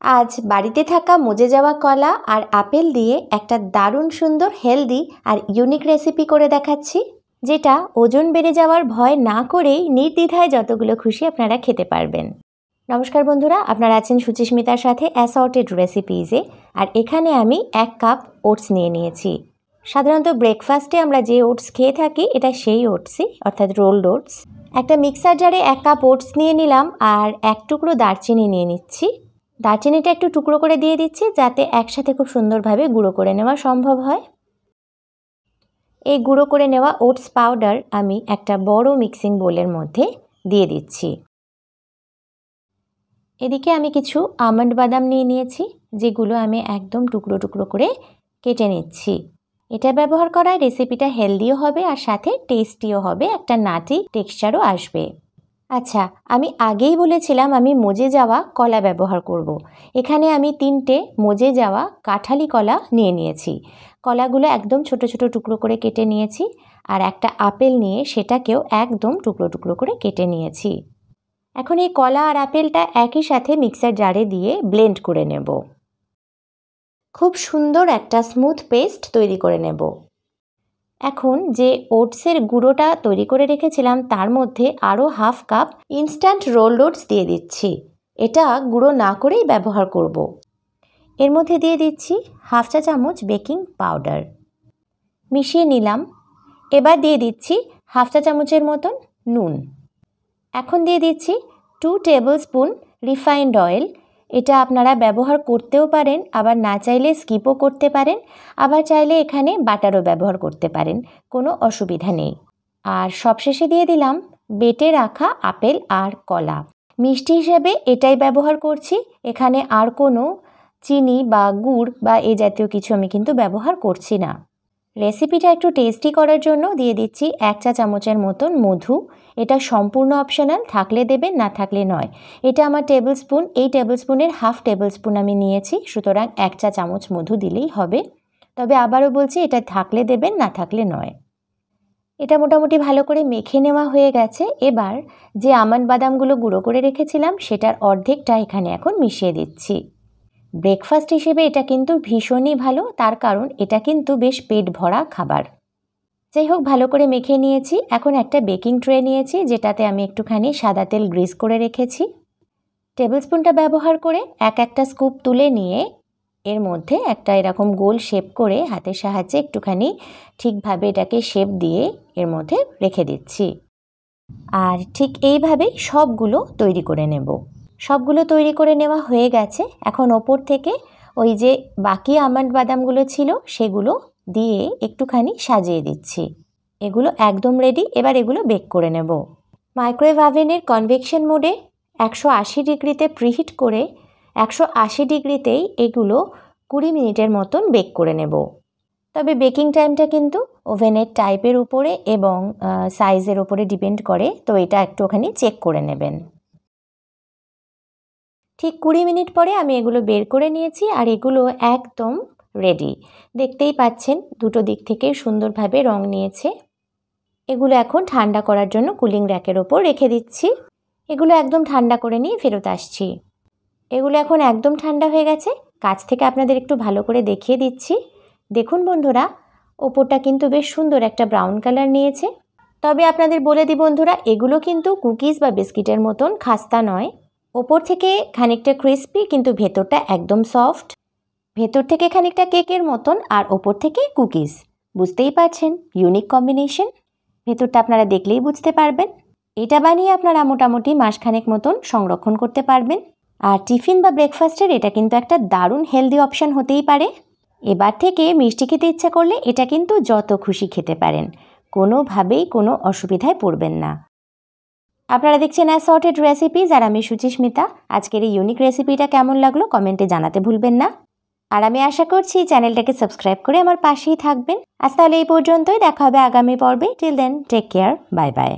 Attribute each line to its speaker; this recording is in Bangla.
Speaker 1: আজ বাড়িতে থাকা মজে যাওয়া কলা আর আপেল দিয়ে একটা দারুণ সুন্দর হেলদি আর ইউনিক রেসিপি করে দেখাচ্ছি, যেটা ওজন বেড়ে যাওয়ার ভয় না করেই নির্দ্বিধায় যতগুলো খুশি আপনারা খেতে পারবেন। নমস্কার বন্ধুরা, আপনারা আছেন সুচিস্মিতার সাথে অ্যাসর্টেড রেসিপিজে। আর এখানে আমি 1 কাপ ওটস নিয়ে নিয়েছি। সাধারণত ব্রেকফাস্টে আমরা যে ওটস খেয়ে থাকি এটা সেই ওটসই, অর্থাৎ রোলড ওটস। একটা মিক্সার জারে 1 কাপ ওটস নিয়ে নিলাম আর 1 টুকরো দারচিনি নিয়ে নিচ্ছি। দারচিনিটা একটু টুকরো করে দিয়ে দিচ্ছি যাতে একসাথে খুব সুন্দরভাবে গুঁড়ো করে নেওয়া সম্ভব হয়। এই গুঁড়ো করে নেওয়া ওটস পাউডার আমি একটা বড় মিক্সিং বোলের মধ্যে দিয়ে দিচ্ছি। এদিকে আমি কিছু আমন্ড বাদাম নিয়ে নিয়েছি, যেগুলো আমি একদম টুকরো টুকরো করে কেটে নিচ্ছি। এটা ব্যবহার করায় রেসিপিটা হেলদিও হবে আর সাথে টেস্টিও হবে, একটা নাটি টেক্সচারও আসবে। আচ্ছা, আমি আগেই বলেছিলাম আমি মজে যাওয়া কলা ব্যবহার করব। এখানে আমি 3টে মজে যাওয়া কাঁঠালি কলা নিয়ে নিয়েছি। কলাগুলো একদম ছোট ছোট টুকরো করে কেটে নিয়েছি আর একটা আপেল নিয়ে সেটাকেও একদম টুকরো টুকরো করে কেটে নিয়েছি। এখন এই কলা আর আপেলটা একই সাথে মিক্সার জারে দিয়ে ব্লেন্ড করে নেব। খুব সুন্দর একটা স্মুথ পেস্ট তৈরি করে নেব। এখন যে ওটসের গুঁড়োটা তৈরি করে রেখেছিলাম তার মধ্যে আরও 1/2 কাপ ইনস্ট্যান্ট রোলড ওটস দিয়ে দিচ্ছি। এটা গুঁড়ো না করেই ব্যবহার করব। এর মধ্যে দিয়ে দিচ্ছি 1/2 চা চামচ বেকিং পাউডার। মিশিয়ে নিলাম। এবার দিয়ে দিচ্ছি 1/2 চা চামচের মতন নুন। এখন দিয়ে দিচ্ছি 2 টেবিল স্পুন রিফাইন্ড অয়েল। এটা আপনারা ব্যবহার করতেও পারেন, আবার না চাইলে স্কিপও করতে পারেন, আবার চাইলে এখানে বাটারও ব্যবহার করতে পারেন, কোনো অসুবিধা নেই। আর সবশেষে দিয়ে দিলাম বেটে রাখা আপেল আর কলা। মিষ্টি হিসেবে এটাই ব্যবহার করছি, এখানে আর কোনো চিনি বা গুড় বা এ জাতীয় কিছু আমি কিন্তু ব্যবহার করছি না। রেসিপিটা একটু টেস্টি করার জন্য দিয়ে দিচ্ছি 1 চা চামচের মতন মধু। এটা সম্পূর্ণ অপশনাল, থাকলে দেবেন না থাকলে নয়। এটা আমার টেবিল স্পুন, এই টেবিল স্পুনের 1/2 টেবিল স্পুন আমি নিয়েছি, সুতরাং 1 চা চামচ মধু দিলেই হবে। তবে আবারও বলছি, এটা থাকলে দেবেন না থাকলে নয়। এটা মোটামুটি ভালো করে মেখে নেওয়া হয়ে গেছে। এবার যে আমন্ড বাদামগুলো গুঁড়ো করে রেখেছিলাম সেটার অর্ধেকটা এখানে এখন মিশিয়ে দিচ্ছি। ব্রেকফাস্ট হিসেবে এটা কিন্তু ভীষণই ভালো, তার কারণ এটা কিন্তু বেশ পেট ভরা খাবার। যাই হোক, ভালো করে মেখে নিয়েছি। এখন একটা বেকিং ট্রে নিয়েছি, যেটাতে আমি একটুখানি সাদা তেল গ্রিস করে রেখেছি। টেবিল স্পুনটা ব্যবহার করে একটা স্কুপ তুলে নিয়ে এর মধ্যে একটা এরকম গোল শেপ করে হাতের সাহায্যে একটুখানি ঠিকভাবে এটাকে শেপ দিয়ে এর মধ্যে রেখে দিচ্ছি। আর ঠিক এইভাবে সবগুলো তৈরি করে নেব। সবগুলো তৈরি করে নেওয়া হয়ে গেছে। এখন ওপর থেকে ওই যে বাকি আমন্ড বাদামগুলো ছিল সেগুলো দিয়ে একটুখানি সাজিয়ে দিচ্ছি। এগুলো একদম রেডি। এবার এগুলো বেক করে নেব। মাইক্রোওয়েভ ওভেনের কনভেকশন মোডে 180 ডিগ্রিতে প্রিহিট করে 180 ডিগ্রিতেই এগুলো 20 মিনিটের মতন বেক করে নেব। তবে বেকিং টাইমটা কিন্তু ওভেনের টাইপের উপরে এবং সাইজের উপরে ডিপেন্ড করে, তো এটা একটুখানি চেক করে নেবেন। ঠিক 20 মিনিট পরে আমি এগুলো বের করে নিয়েছি আর এগুলো একদম রেডি। দেখতেই পাচ্ছেন দুটো দিক থেকে সুন্দরভাবে রং নিয়েছে। এগুলো এখন ঠান্ডা করার জন্য কুলিং র্যাকের ওপর রেখে দিচ্ছি। এগুলো একদম ঠান্ডা করে নিয়ে ফেরত আসছি। এগুলো এখন একদম ঠান্ডা হয়ে গেছে। কাছ থেকে আপনাদের একটু ভালো করে দেখিয়ে দিচ্ছি। দেখুন বন্ধুরা, ওপরটা কিন্তু বেশ সুন্দর একটা ব্রাউন কালার নিয়েছে। তবে আপনাদের বলে দিই বন্ধুরা, এগুলো কিন্তু কুকিজ বা বিস্কিটের মতন খাস্তা নয়। ওপর থেকে খানিকটা ক্রিস্পি, কিন্তু ভেতরটা একদম সফট। ভেতর থেকে খানিকটা কেকের মতন আর ওপর থেকে কুকিজ। বুঝতেই পারছেন, ইউনিক কম্বিনেশন। ভেতরটা আপনারা দেখলেই বুঝতে পারবেন। এটা বানিয়ে আপনারা মোটামুটি মাসখানেক মতন সংরক্ষণ করতে পারবেন। আর টিফিন বা ব্রেকফাস্টের এটা কিন্তু একটা দারুণ হেলদি অপশান হতেই পারে। এবার থেকে মিষ্টি খেতে ইচ্ছা করলে এটা কিন্তু যত খুশি খেতে পারেন, কোনোভাবেই কোনো অসুবিধায় পড়বেন না। আপনারা দেখছেন অ্যাসর্টেড রেসিপিজ আর আমি সুচিস্মিতা। আজকের এই ইউনিক রেসিপিটা কেমন লাগলো কমেন্টে জানাতে ভুলবেন না। আর আমি আশা করছি চ্যানেলটাকে সাবস্ক্রাইব করে আমার পাশেই থাকবেন। আজ তাহলে এই পর্যন্তই, দেখা হবে আগামী পর্বে। Till then, take care, bye by.